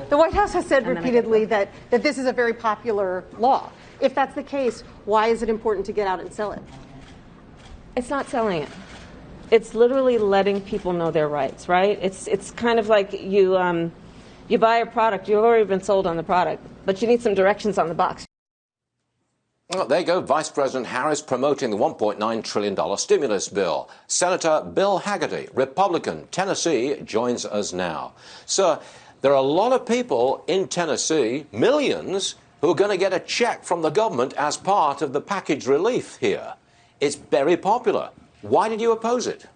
The White House has said repeatedly that this is a very popular law. If that's the case, why is it important to get out and sell it? It's not selling it. It's literally letting people know their rights, right? It's kind of like you buy a product, you've already been sold on the product, but you need some directions on the box. Well, there you go. Vice President Harris promoting the $1.9 trillion stimulus bill. Senator Bill Hagerty, Republican, Tennessee, joins us now. Sir, there are a lot of people in Tennessee, millions, who are going to get a check from the government as part of the package relief here. It's very popular. Why did you oppose it?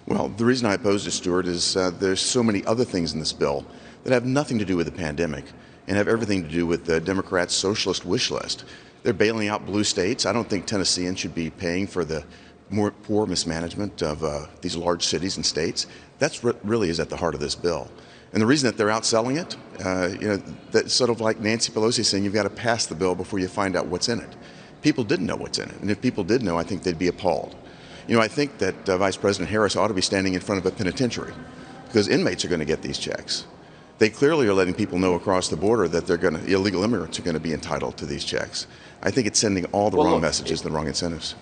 Well, the reason I opposed it, Stuart, is there's so many other things in this bill that have nothing to do with the pandemic and have everything to do with the Democrats' socialist wish list. They're bailing out blue states. I don't think Tennesseans should be paying for the more poor mismanagement of these large cities and states. That's what really is at the heart of this bill. And the reason that they're outselling it, that's sort of like Nancy Pelosi saying you've got to pass the bill before you find out what's in it. People didn't know what's in it. And if people did know, I think they'd be appalled. I think that Vice President Harris ought to be standing in front of a penitentiary because inmates are going to get these checks. They clearly are letting people know across the border that illegal immigrants are going to be entitled to these checks. I think it's sending all the wrong messages, the wrong incentives.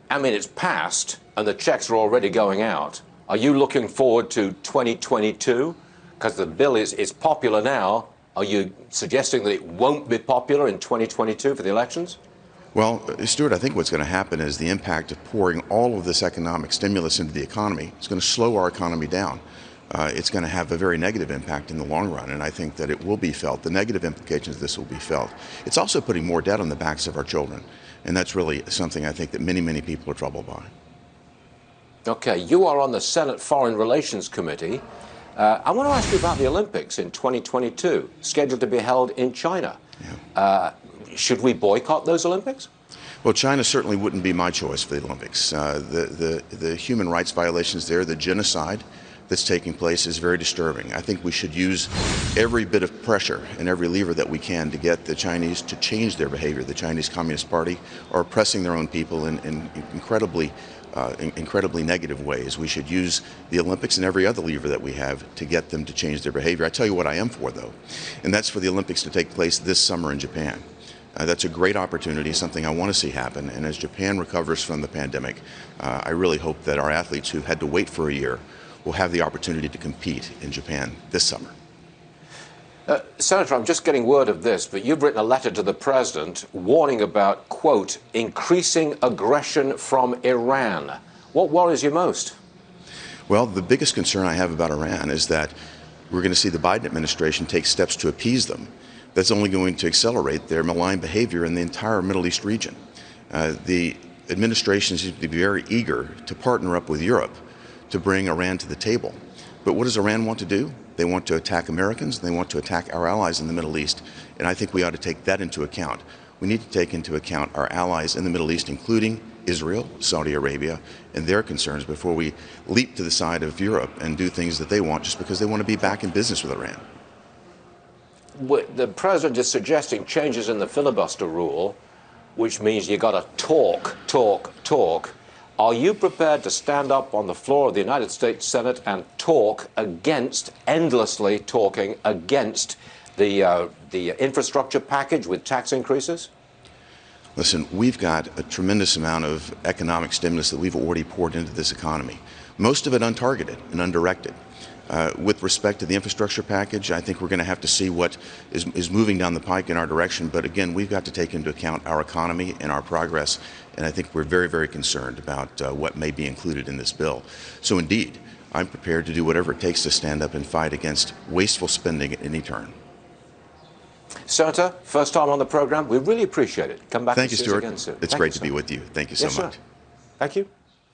I mean, it's passed and the checks are already going out. Are you looking forward to 2022? Because the bill is popular now. Are you suggesting that it won't be popular in 2022 for the elections? Well, Stuart, I think what's going to happen is the impact of pouring all of this economic stimulus into the economy is going to slow our economy down. It's going to have a very negative impact in the long run, and I think that it will be felt. The negative implications of this will be felt. It's also putting more debt on the backs of our children, and that's really something I think that many, many people are troubled by. Okay, you are on the Senate Foreign Relations Committee. I want to ask you about the Olympics in 2022, scheduled to be held in China. Yeah. Should we boycott those Olympics? Well, China certainly wouldn't be my choice for the Olympics. The human rights violations there, the genocide that's taking place is very disturbing. I think we should use every bit of pressure and every lever that we can to get the Chinese to change their behavior. The Chinese Communist Party are oppressing their own people in incredibly negative ways. We should use the Olympics and every other lever that we have to get them to change their behavior. I tell you what I am for, though, and that's for the Olympics to take place this summer in Japan. That's a great opportunity, something I want to see happen. And as Japan recovers from the pandemic, I really hope that our athletes who had to wait for a year will have the opportunity to compete in Japan this summer. Senator, I'm just getting word of this, but you've written a letter to the president warning about, quote, increasing aggression from Iran. What worries you most? Well, the biggest concern I have about Iran is that we're going to see the Biden administration take steps to appease them. That's only going to accelerate their malign behavior in the entire Middle East region. The administration seems to be very eager to partner up with Europe to bring Iran to the table. But what does Iran want to do? They want to attack Americans, and they want to attack our allies in the Middle East, and I think we ought to take that into account. We need to take into account our allies in the Middle East, including Israel, Saudi Arabia, and their concerns before we leap to the side of Europe and do things that they want just because they want to be back in business with Iran. The president is suggesting changes in the filibuster rule, which means you got to talk. Are you prepared to stand up on the floor of the United States Senate and talk against, endlessly talking against the infrastructure package with tax increases? Listen, we've got a tremendous amount of economic stimulus that we've already poured into this economy, most of it untargeted and undirected. With respect to the infrastructure package, I think we're going to have to see what is moving down the pike in our direction. But again, we've got to take into account our economy and our progress. And I think we're very, very concerned about what may be included in this bill. So indeed, I'm prepared to do whatever it takes to stand up and fight against wasteful spending at any turn. Senator, first time on the program. We really appreciate it. Come back and see us again soon. It's great to be with you. Thank you so much. Thank you.